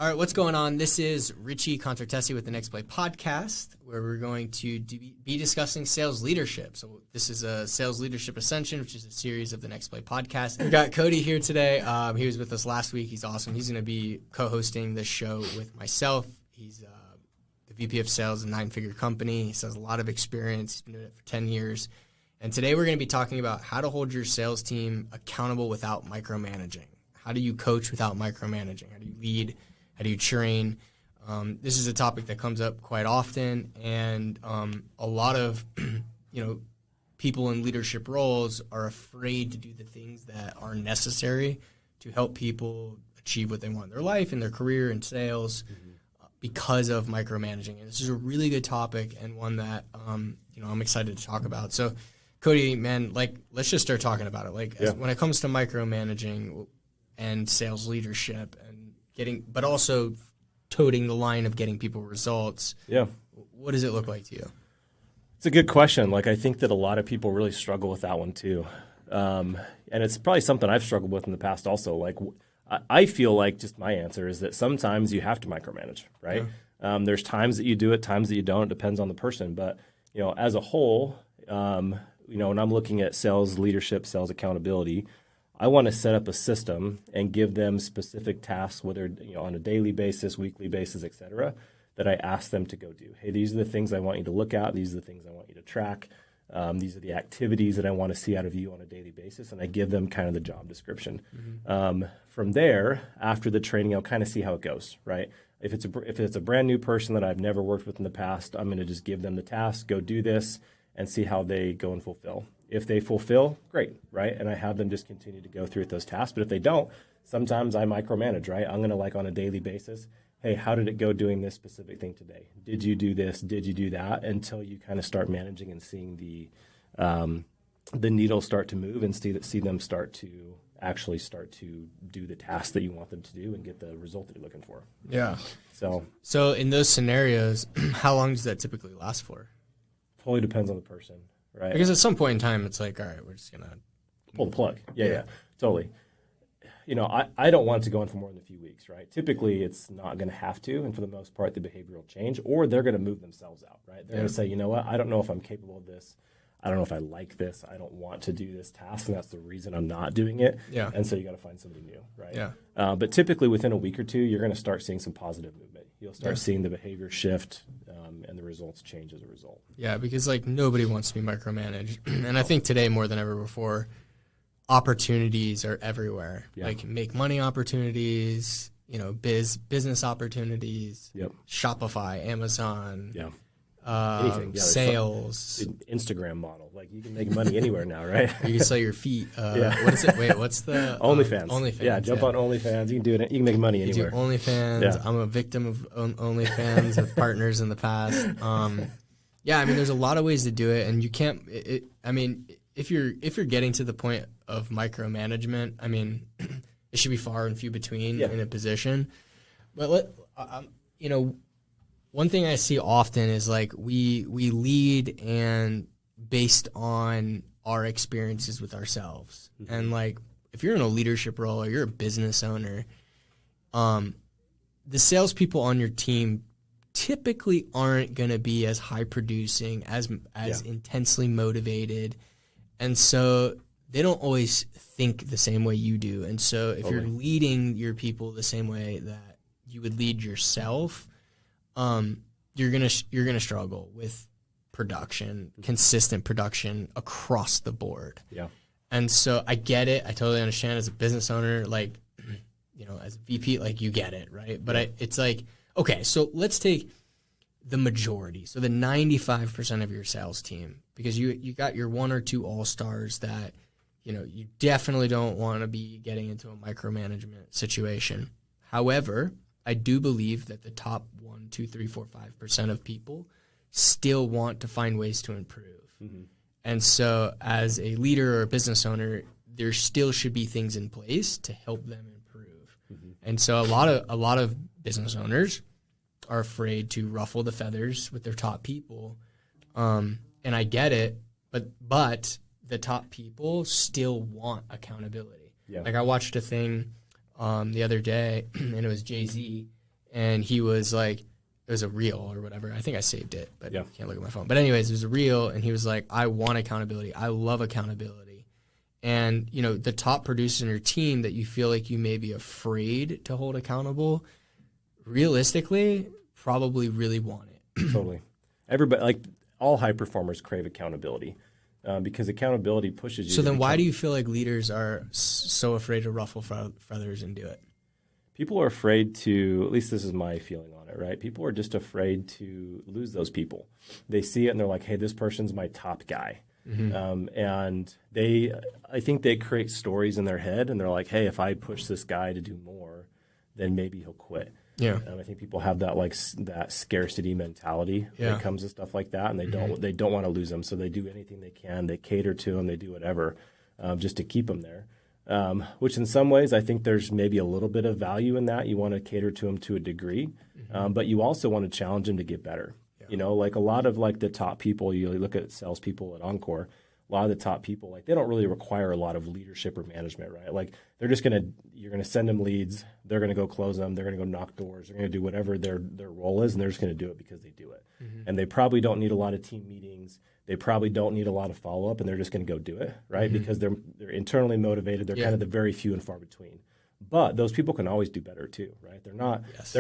All right, what's going on? This is Richie Contartesi with the Next Play podcast, where we're going to be discussing sales leadership. So this is a Sales Leadership Ascension, which is a series of the Next Play podcast. We got Cody here today. He was with us last week. He's awesome. He's going to be co-hosting this show with myself. He's the VP of Sales at a 9-figure company. He has a lot of experience. He's been doing it for 10 years. And today we're going to be talking about how to hold your sales team accountable without micromanaging. How do you coach without micromanaging? How do you lead? How do you train? This is a topic that comes up quite often, and a lot of people in leadership roles are afraid to do the things that are necessary to help people achieve what they want in their life, in their career, in sales, because of micromanaging. And this is a really good topic and one that I'm excited to talk about. So, Cody, man, let's just start talking about it. When it comes to micromanaging and sales leadership and but also toting the line of getting people results. Yeah. What does it look like to you? It's a good question. I think that a lot of people really struggle with that one too. And it's probably something I've struggled with in the past also. I feel like just my answer is that sometimes you have to micromanage, right? Yeah. There's times that you do it, times that you don't. It depends on the person. But, as a whole, when I'm looking at sales leadership, sales accountability, I want to set up a system and give them specific tasks, whether on a daily basis, weekly basis, et cetera, that I ask them to go do. Hey, these are the things I want you to look at. These are the things I want you to track. These are the activities that I want to see out of you on a daily basis, and I give them kind of the job description. Mm-hmm. From there, after the training, I'll kind of see how it goes, right? If it's a brand new person that I've never worked with in the past, I'm going to just give them the task, go do this, and see how they go and fulfill. If they fulfill, great, right? And I have them just continue to go through those tasks. But if they don't, sometimes I micromanage, right? I'm going to on a daily basis, hey, how did it go doing this specific thing today? Did you do this? Did you do that? Until you kind of start managing and seeing the needle start to move and see them start to do the task that you want them to do and get the result that you're looking for. Yeah. So in those scenarios, how long does that typically last for? Totally depends on the person. Right. Because at some point in time, it's like, all right, we're just going to pull the plug. Yeah, totally. I don't want it to go on for more than a few weeks, right? Typically, it's not going to have to, and for the most part, the behavior will change, or they're going to move themselves out, right? They're going to say, you know what, I don't know if I'm capable of this. I don't know if I like this. I don't want to do this task, and that's the reason I'm not doing it. Yeah. And so you got to find somebody new, right? Yeah. But typically, within a week or two, you're going to start seeing some positive movement. You'll start seeing the behavior shift, and the results change as a result. Yeah, because nobody wants to be micromanaged, and I think today more than ever before, opportunities are everywhere. Yeah. Make money opportunities, business opportunities. Yep. Shopify, Amazon. Yeah. Anything. Yeah, sales. Instagram model. You can make money anywhere now, right? You can sell your feet. What is it? Wait, what's the OnlyFans? OnlyFans. Yeah, jump on OnlyFans. You can do it. You can make money anywhere. Do OnlyFans. Yeah. I'm a victim of OnlyFans with partners in the past. There's a lot of ways to do it, and you can't. If you're getting to the point of micromanagement, it should be far and few between in a position. But one thing I see often is we lead and based on our experiences with ourselves. Mm-hmm. And if you're in a leadership role or you're a business owner, the salespeople on your team typically aren't going to be as high producing, as intensely motivated. And so they don't always think the same way you do. And so if you're leading your people the same way that you would lead yourself, you're gonna struggle with production, consistent production across the board. Yeah. And so I get it. I totally understand as a business owner, as a VP, you get it, right? But it's okay, so let's take the majority. So the 95% of your sales team, because you got your one or two all-stars that, you definitely don't want to be getting into a micromanagement situation. However, I do believe that the top 1, 2, 3, 4, 5% of people still want to find ways to improve. Mm-hmm. And so as a leader or a business owner, there still should be things in place to help them improve. Mm-hmm. And so a lot of business owners are afraid to ruffle the feathers with their top people. And I get it, but the top people still want accountability. Yeah. I watched a thing the other day, and it was Jay-Z, and he was like, it was a reel or whatever. I think I saved it, but Yeah. I can't look at my phone. But anyways, it was a reel, and he was like, I want accountability. I love accountability. And, you know, the top producers in your team that you feel like you may be afraid to hold accountable, realistically, probably really want it. Totally. Everybody, like all high performers crave accountability because accountability pushes you. So then why do you feel like leaders are so afraid to ruffle feathers and do it? People are afraid to, at least this is my feeling on it, right? People are just afraid to lose those people. They see it and they're like, hey, this person's my top guy. And I think they create stories in their head and they're like, hey, if I push this guy to do more, then maybe he'll quit. Yeah. I think people have that that scarcity mentality when it comes to stuff like that, and they don't want to lose them, so they do anything they can. They cater to them, they do whatever, just to keep them there. Which in some ways, I think there's maybe a little bit of value in that. You want to cater to them to a degree, but you also want to challenge them to get better. Yeah. You know, like a lot of like the top people, you look at salespeople at Encore. A lot of the top people, like they don't really require a lot of leadership or management, right? Like they're just you're gonna send them leads, they're gonna go close them, they're gonna go knock doors, they're gonna do whatever their role is, and they're just gonna do it because they do it. And they probably don't need a lot of team meetings, they probably don't need a lot of follow up, and they're just gonna go do it, right? Because they're internally motivated, they're kind of the very few and far between. But those people can always do better too, right? They're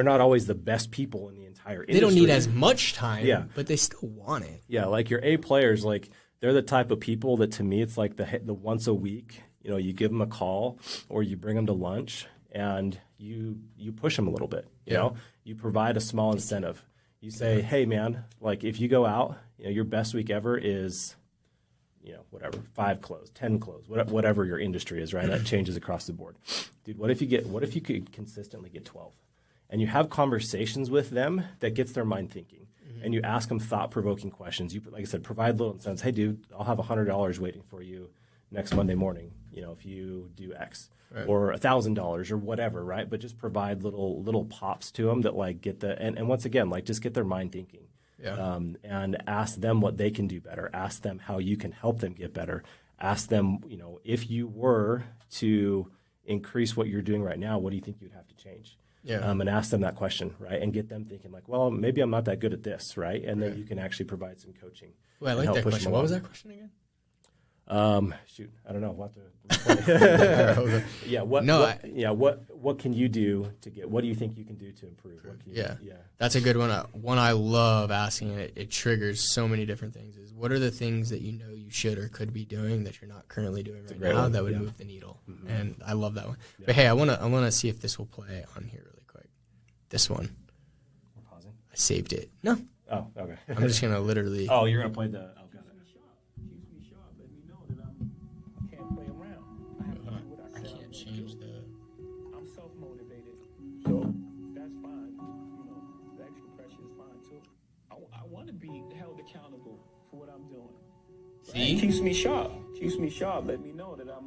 not always the best people in the entire industry. They don't need as much time, but they still want it. Yeah, like your A players, like they're the type of people that to me it's like the once a week, you know, you give them a call or you bring them to lunch and you push them a little bit, you know, you provide a small incentive. You say, hey man, like if you go out, you know, your best week ever is, you know, whatever, 5 close, 10 close, whatever your industry is, right? That changes across the board. Dude, what if you could consistently get 12 and you have conversations with them that gets their mind thinking? And you ask them thought-provoking questions. You, like I said, provide little incentives. Hey, dude, I'll have $100 waiting for you next Monday morning, you know, if you do X, or $1,000 or whatever, right? But just provide little pops to them that like get and once again, like just get their mind thinking. And ask them what they can do better. Ask them how you can help them get better. Ask them, you know, if you were to increase what you're doing right now, what do you think you'd have to change? And ask them that question, right? And get them thinking like, well, maybe I'm not that good at this, right? And then you can actually provide some coaching. Well, I like that question. What was that question again? Shoot, I don't know. We'll have to what can you do to get? What do you think you can do to improve? What can you, that's a good one. One I love asking, and it triggers so many different things. Is what are the things that you know you should or could be doing that you're not currently doing right now that would move the needle? And I love that one. But hey, I wanna see if this will play on here really quick. This one. We're pausing. I saved it. No. Oh, okay. I'm just gonna literally. Oh, you're gonna play the. See? Keeps me sharp. Let me know that I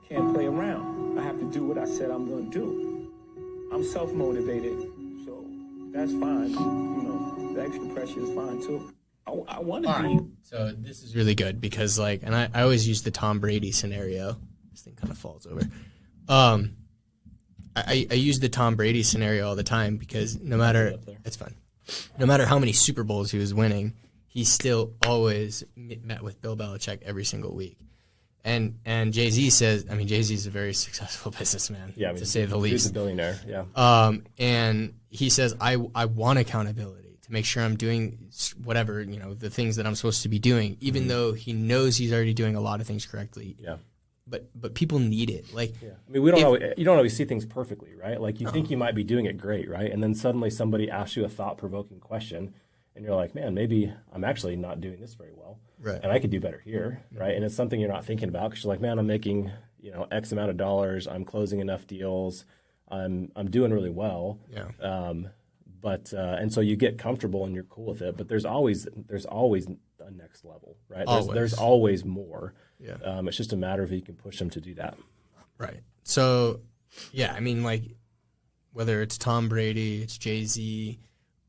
can't play around. I have to do what I said I'm going to do. I'm self-motivated, so that's fine. You know, the extra pressure is fine too. I want to be. Right. So this is really good because, like, and I always use the Tom Brady scenario. This thing kind of falls over. I use the Tom Brady scenario all the time because no matter how many Super Bowls he was winning, he still always met with Bill Belichick every single week. And Jay-Z says, I mean, Jay-Z is a very successful businessman, to say the least. He's a billionaire, and he says, I want accountability to make sure I'm doing whatever, you know, the things that I'm supposed to be doing, even though he knows he's already doing a lot of things correctly. Yeah. But people need it. Like, I mean, you don't always see things perfectly, right? Like, you think you might be doing it great, right? And then suddenly somebody asks you a thought-provoking question, and you're like, man, maybe I'm actually not doing this very well. Right. And I could do better here, right? And it's something you're not thinking about because you're like, man, I'm making, you know, X amount of dollars. I'm closing enough deals. I'm doing really well. Yeah. And so you get comfortable and you're cool with it. But there's always a next level, right? There's always more. Yeah. It's just a matter of if you can push them to do that. Right. So, yeah, I mean, like, whether it's Tom Brady, it's Jay-Z,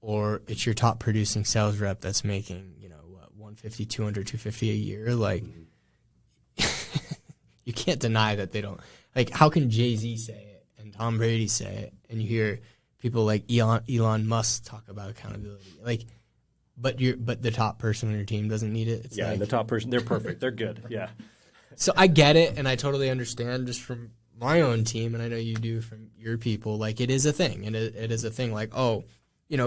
or it's your top producing sales rep that's making, you know, what, 150, 200, 250 a year, like, you can't deny that they don't. Like, how can Jay-Z say it and Tom Brady say it, and you hear people like Elon Musk talk about accountability. Like, but the top person on your team doesn't need it. It's yeah, like, the top person, they're perfect. They're good. Yeah. So I get it, and I totally understand just from my own team, and I know you do from your people. Like, it is a thing, and it is a thing. Like, oh,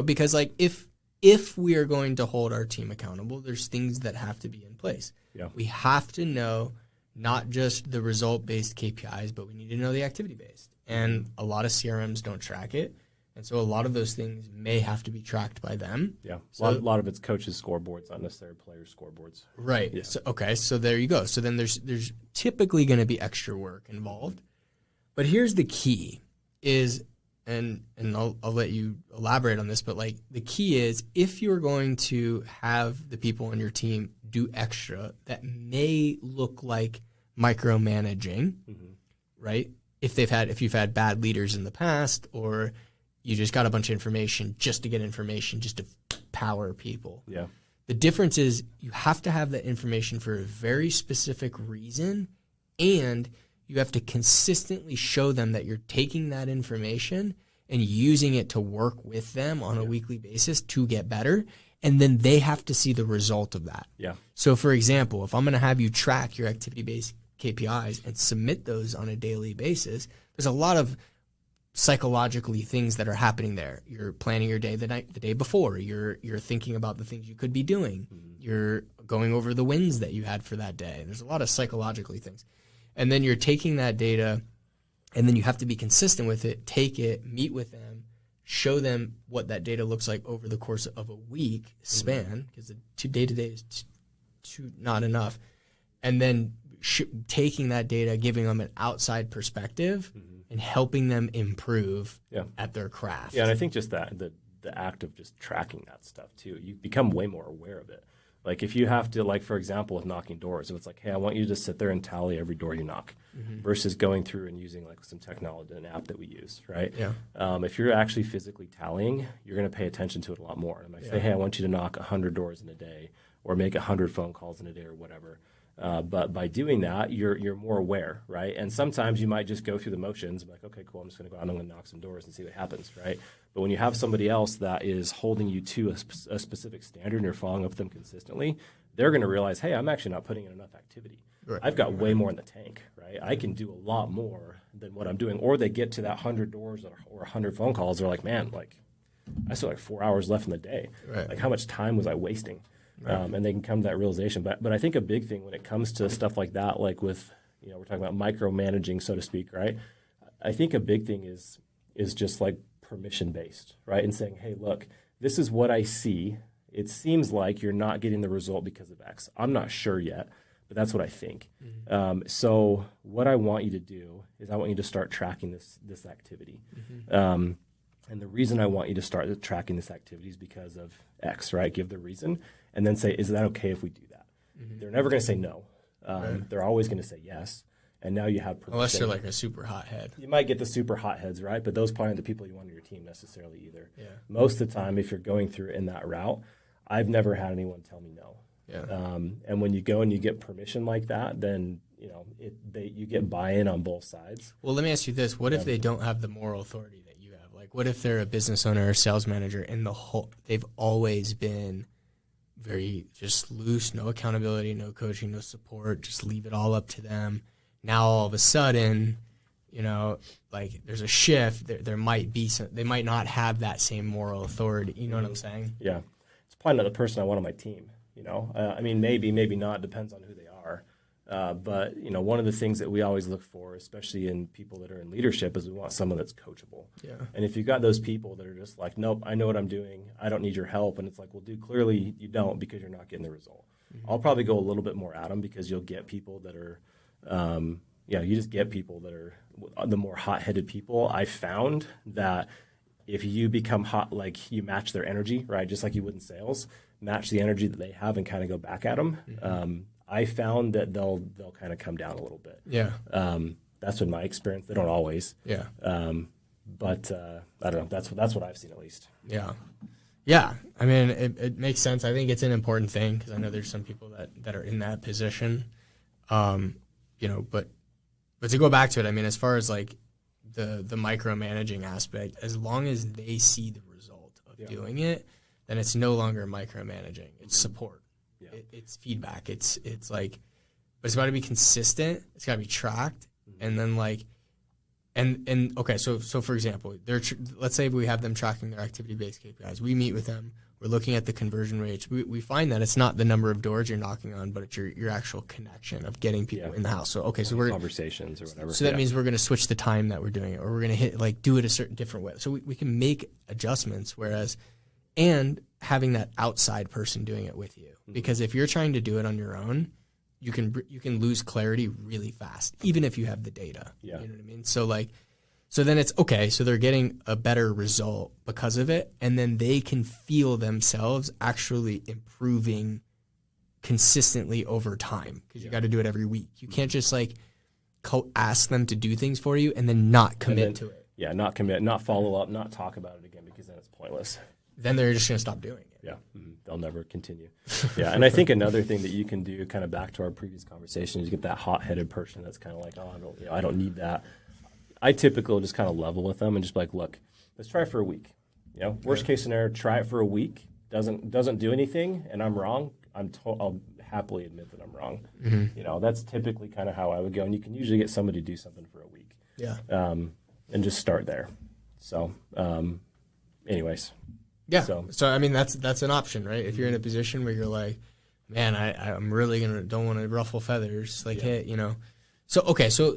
because like if we are going to hold our team accountable, there's things that have to be in place. Yeah. We have to know not just the result-based KPIs, but we need to know the activity-based. And a lot of CRMs don't track it. And so a lot of those things may have to be tracked by them. Yeah. So, a lot of it's coaches' scoreboards, not necessarily players' scoreboards. Right. Yeah. So there you go. So then there's typically going to be extra work involved. But here's the key is, and I'll let you elaborate on this, but like the key is if you're going to have the people on your team do extra that may look like micromanaging, right? If you've had bad leaders in the past, or you just got a bunch of information just to get information, just to power people. Yeah. The difference is you have to have that information for a very specific reason, and you have to consistently show them that you're taking that information and using it to work with them on a weekly basis to get better, and then they have to see the result of that. Yeah. So, for example, if I'm going to have you track your activity-based KPIs and submit those on a daily basis, there's a lot of psychologically things that are happening there. You're planning your day the day before. You're thinking about the things you could be doing. You're going over the wins that you had for that day. There's a lot of psychologically things. And then you're taking that data, and then you have to be consistent with it, take it, meet with them, show them what that data looks like over the course of a week span, because the day-to-day is not enough. And then taking that data, giving them an outside perspective, and helping them improve at their craft. Yeah, and I think just that, the act of just tracking that stuff too, you become way more aware of it. Like if you have to, like for example, with knocking doors, if it's like, hey, I want you to just sit there and tally every door you knock, versus going through and using like some technology, an app that we use, right? Yeah. If you're actually physically tallying, you're going to pay attention to it a lot more. And I might say, hey, I want you to knock 100 doors in a day, or make 100 phone calls in a day, or whatever. But by doing that, you're more aware, right? And sometimes you might just go through the motions, and be like, okay, cool, I'm just going to go out and I'm going to knock some doors and see what happens, right? But when you have somebody else that is holding you to a specific standard and you're following up with them consistently, they're going to realize, hey, I'm actually not putting in enough activity. Right. I've got way more in the tank, right? I can do a lot more than what I'm doing. Or they get to that 100 doors or 100 phone calls. They're like, man, like I still have 4 hours left in the day. Right. Like how much time was I wasting? Right. And they can come to that realization. But I think a big thing when it comes to stuff like that, like with, we're talking about micromanaging, so to speak, right? I think a big thing is just like permission-based, right? And saying, hey, look, this is what I see. It seems like you're not getting the result because of X. I'm not sure yet, but that's what I think. So what I want you to do is I want you to start tracking this activity. And the reason I want you to start tracking this activity is because of X, right? Give the reason. And then say, is that okay if we do that? They're never going to say no. Right. They're always going to say yes. And now you have permission. Unless you're like a super hothead. You might get the super hotheads, right? But those probably aren't the people you want on your team necessarily either. Yeah. Most of the time, if you're going through in that route, I've never had anyone tell me no. Yeah. And when you go and you get permission like that, then you get buy-in on both sides. Well, let me ask you this: what if they don't have the moral authority that you have? Like, what if they're a business owner or sales manager, and they've always been very just loose, no accountability, no coaching, no support, just leave it all up to them. Now all of a sudden, like there's a shift. There might be they might not have that same moral authority. You know what I'm saying? Yeah, it's probably not the person I want on my team. I mean, maybe not. Depends on who they are. But one of the things that we always look for, especially in people that are in leadership, is we want someone that's coachable. Yeah. And if you've got those people that are just like, nope, I know what I'm doing, I don't need your help, and it's like, well, dude, clearly you don't because you're not getting the result. I'll probably go a little bit more at them because you'll get people that are, you just get people that are the more hot-headed people. I found that if you become hot, like you match their energy, right, just like you would in sales, match the energy that they have and kind of go back at them. I found that they'll kind of come down a little bit. Yeah. That's been my experience. They don't always. Yeah. But I don't know. That's what I've seen at least. Yeah. Yeah. I mean, it makes sense. I think it's an important thing because I know there's some people that are in that position. But to go back to it, I mean, as far as like the micromanaging aspect, as long as they see the result of doing it, then it's no longer micromanaging. It's support. Yeah. It's feedback. It's like, but it's got to be consistent. It's got to be tracked, and then like, and okay. So for example, let's say we have them tracking their activity-based KPIs. We meet with them. We're looking at the conversion rates. We find that it's not the number of doors you're knocking on, but it's your actual connection of getting people in the house. So okay, so we're conversations or whatever. So that means we're going to switch the time that we're doing it, or we're going to do it a certain different way. So we can make adjustments. Whereas, and having that outside person doing it with you, because if you're trying to do it on your own, you can lose clarity really fast, even if you have the data. Yeah. You know what I mean? So then it's okay. So they're getting a better result because of it. And then they can feel themselves actually improving consistently over time, because you got to do it every week. You can't just ask them to do things for you and then not commit to it. Yeah, not commit, not follow up, not talk about it again, because then it's pointless. Then they're just going to stop doing it. Yeah, they'll never continue. Yeah, and I think another thing that you can do, kind of back to our previous conversation, is get that hot-headed person that's kind of like, oh, I don't need that. I typically will just kind of level with them and just be like, look, let's try it for a week. Worst case scenario, try it for a week. Doesn't do anything, and I'm wrong. I'll happily admit that I'm wrong. Mm-hmm. That's typically kind of how I would go, and you can usually get somebody to do something for a week. Yeah. And just start there. So, anyways. Yeah. So I mean, that's an option, right? If you're in a position where you're like, man, I'm really don't want to ruffle feathers, hey, So okay, so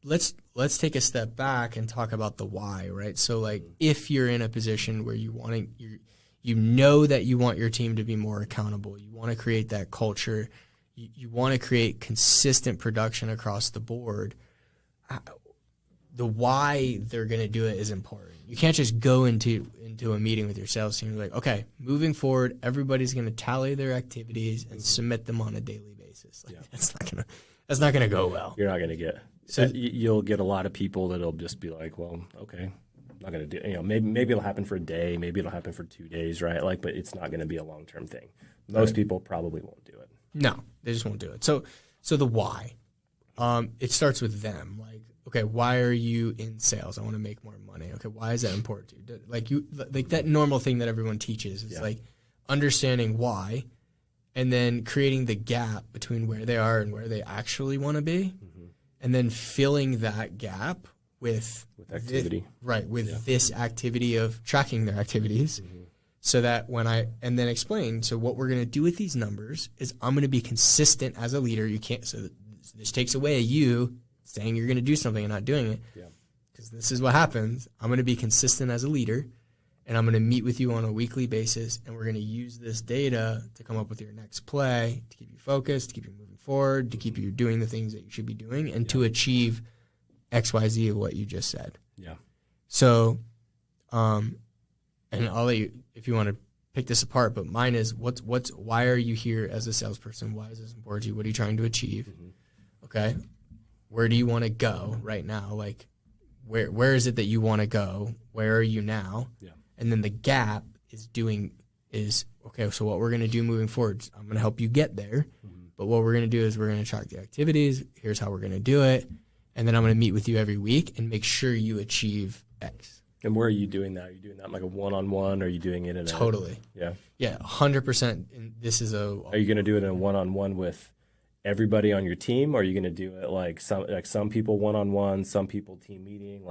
let's take a step back and talk about the why, right? So if you're in a position where you know that you want your team to be more accountable, you want to create that culture, you want to create consistent production across the board, the why they're going to do it is important. You can't just go into a meeting with your sales team and be like, okay, moving forward, everybody's going to tally their activities and submit them on a daily basis. That's not gonna go well. You're not gonna get. So you'll get a lot of people that'll just be like, well, okay, I'm not gonna do. Maybe it'll happen for a day, maybe it'll happen for 2 days, right? But it's not gonna be a long-term thing. Most people probably won't do it. No, they just won't do it. So the why, it starts with them. Okay, why are you in sales? I want to make more money. Okay, why is that important to you? That normal thing that everyone teaches is understanding why, and then creating the gap between where they are and where they actually want to be, and then filling that gap with activity. This activity of tracking their activities, so that and then explain, so what we're going to do with these numbers is I'm going to be consistent as a leader. You can't, so this takes away you saying you're going to do something and not doing it, because this is what happens. I'm going to be consistent as a leader, and I'm going to meet with you on a weekly basis, and we're going to use this data to come up with your next play, to keep you focused, to keep you moving forward, to keep you doing the things that you should be doing, and to achieve X, Y, Z of what you just said. Yeah. So, and I'll let you, if you want to pick this apart, but mine is why are you here as a salesperson? Why is this important to you? What are you trying to achieve? Okay. Where do you want to go right now? Where is it that you want to go? Where are you now? Yeah. And then the gap is okay, so what we're going to do moving forward, I'm going to help you get there. But what we're going to do is we're going to track the activities. Here's how we're going to do it. And then I'm going to meet with you every week and make sure you achieve X. And where are you doing that? Are you doing that like a one-on-one? Or are you doing it in Totally. Yeah. Yeah, 100%. And this is Are you going to do it in a one-on-one with everybody on your team? Or are you going to do it like some people one-on-one, some people team meeting?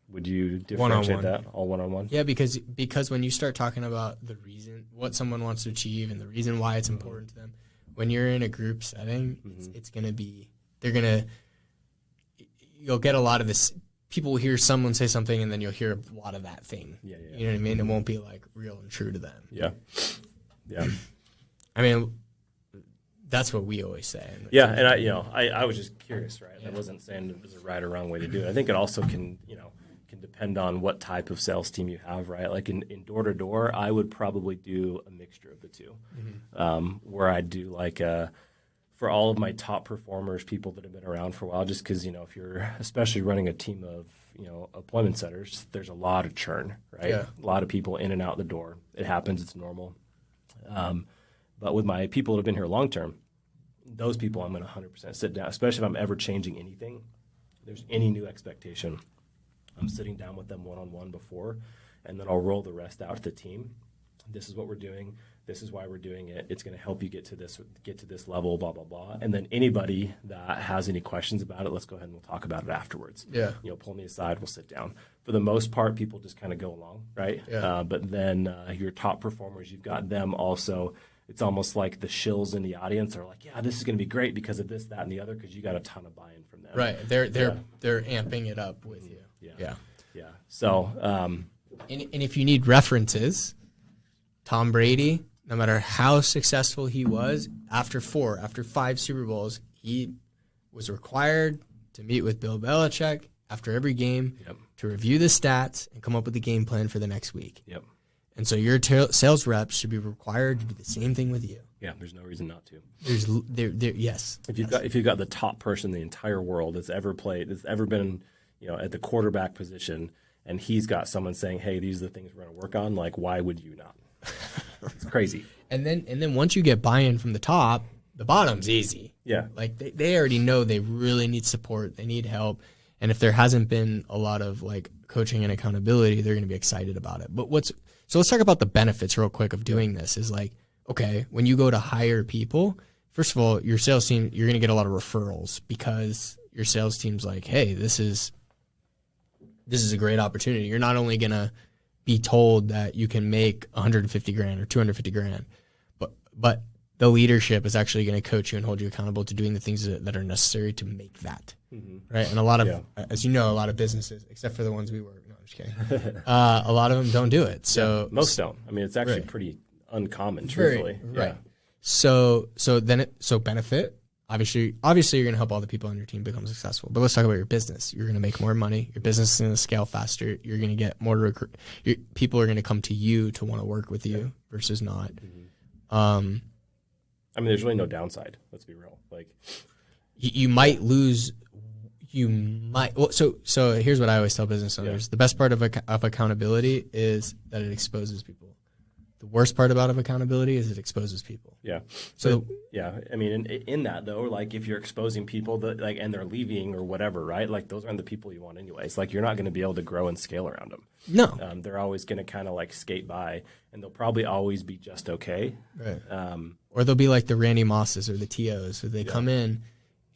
Would you differentiate that all one-on-one? Yeah, because when you start talking about the reason, what someone wants to achieve and the reason why it's important to them, when you're in a group setting, it's going to be, you'll get a lot of this, people will hear someone say something and then you'll hear a lot of that thing. Yeah. You know what I mean? It won't be real and true to them. Yeah. Yeah. I mean, that's what we always say. Yeah, and I was just curious, right? I wasn't saying it was a right or wrong way to do it. I think it also can depend on what type of sales team you have, right? In door-to-door, I would probably do a mixture of the two, where I do for all of my top performers, people that have been around for a while, just because, if you're especially running a team of, appointment setters, there's a lot of churn, right? Yeah. A lot of people in and out the door. It happens. It's normal. But with my people that have been here long-term, those people I'm going to 100% sit down, especially if I'm ever changing anything. There's any new expectation. I'm sitting down with them one-on-one before, and then I'll roll the rest out to the team. This is what we're doing. This is why we're doing it. It's going to help you get to this level, blah, blah, blah. And then anybody that has any questions about it, let's go ahead and we'll talk about it afterwards. Yeah. Pull me aside. We'll sit down. For the most part, people just kind of go along, right? Yeah. But then your top performers, you've got them also. It's almost like the shills in the audience are like, yeah, this is going to be great because of this, that, and the other, because you got a ton of buy-in from them. Right. They're amping it up with you. Yeah. So, and if you need references, Tom Brady, no matter how successful he was, after 5 Super Bowls, he was required to meet with Bill Belichick after every game to review the stats and come up with a game plan for the next week. Yep. And so your sales reps should be required to do the same thing with you. Yeah, there's no reason not to. Yes. If you've got the top person in the entire world that's ever been, at the quarterback position, and he's got someone saying, "Hey, these are the things we're going to work on," like, why would you not? It's crazy. And then once you get buy-in from the top, the bottom's easy. Yeah. Like they already know they really need support, they need help, and if there hasn't been a lot of like coaching and accountability, they're going to be excited about it. So let's talk about the benefits real quick of doing this. Is like, okay, when you go to hire people, first of all, your sales team, you're going to get a lot of referrals because your sales team's like, hey, this is a great opportunity. You're not only going to be told that you can make $150,000 or $250,000, but the leadership is actually going to coach you and hold you accountable to doing the things that are necessary to make that. Right. And a lot of, as you know, a lot of businesses, except for the ones we work, no, I'm just kidding. A lot of them don't do it. So most don't. I mean, it's actually pretty uncommon, truthfully. Right. So benefit. Obviously, you're going to help all the people on your team become successful. But let's talk about your business. You're going to make more money. Your business is going to scale faster. You're going to get more people are going to come to you to want to work with you versus not. I mean, there's really no downside. Let's be real. Like, you might lose. So here's what I always tell business owners: the best part of accountability is that it exposes people. The worst part about accountability is it exposes people. Yeah. So I mean, in that though, like if you're exposing people that like and they're leaving or whatever, right? Like those aren't the people you want anyways. Like you're not going to be able to grow and scale around them. No. They're always going to kind of like skate by, and they'll probably always be just okay. Right. Or they'll be like the Randy Mosses or the TOs, so they come in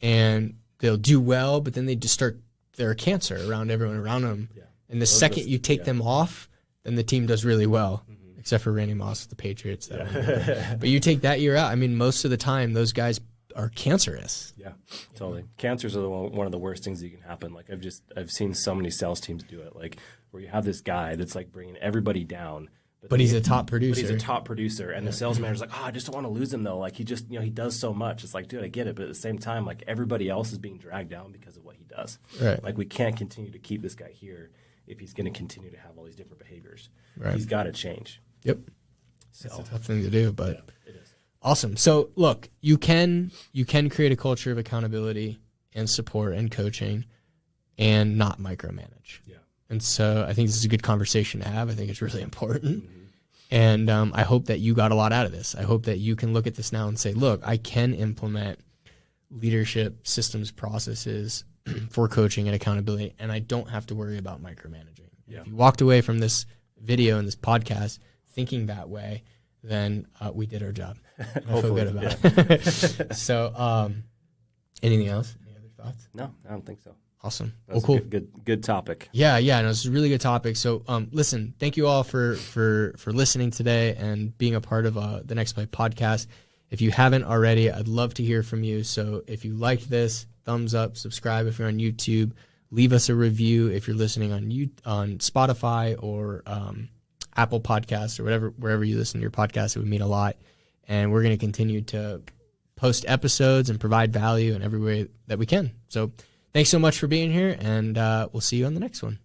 and they'll do well, but then they just start they're a cancer around everyone around them. Yeah. And the second you take them off, then the team does really well. Except for Randy Moss with the Patriots. But you take that year out, I mean, most of the time, those guys are cancerous. Yeah, totally. Cancers are one of the worst things that can happen. Like, I've seen so many sales teams do it, like, where you have this guy that's, like, bringing everybody down. But he's a top producer. But he's a top producer, and the sales manager's like, I just don't want to lose him, though. Like, he just, he does so much. It's like, dude, I get it. But at the same time, like, everybody else is being dragged down because of what he does. Right. Like, we can't continue to keep this guy here if he's going to continue to have all these different behaviors. Right. He's got to change. Yep. So, it's a tough thing to do, but it is. Awesome. So look, you can create a culture of accountability and support and coaching and not micromanage. Yeah. And so I think this is a good conversation to have. I think it's really important. And I hope that you got a lot out of this. I hope that you can look at this now and say, look, I can implement leadership systems processes for coaching and accountability, and I don't have to worry about micromanaging. Yeah. If you walked away from this video and this podcast thinking that way, then we did our job. I feel good about it. So anything else? Any other thoughts? No, I don't think so. Awesome. That's cool. Good topic. Yeah, no, it's a really good topic. So listen, thank you all for listening today and being a part of the Next Play podcast. If you haven't already, I'd love to hear from you. So if you liked this, thumbs up, subscribe if you're on YouTube, leave us a review if you're listening on Spotify or Apple Podcasts or wherever you listen to your podcast. It would mean a lot. And we're going to continue to post episodes and provide value in every way that we can. So thanks so much for being here, and we'll see you on the next one.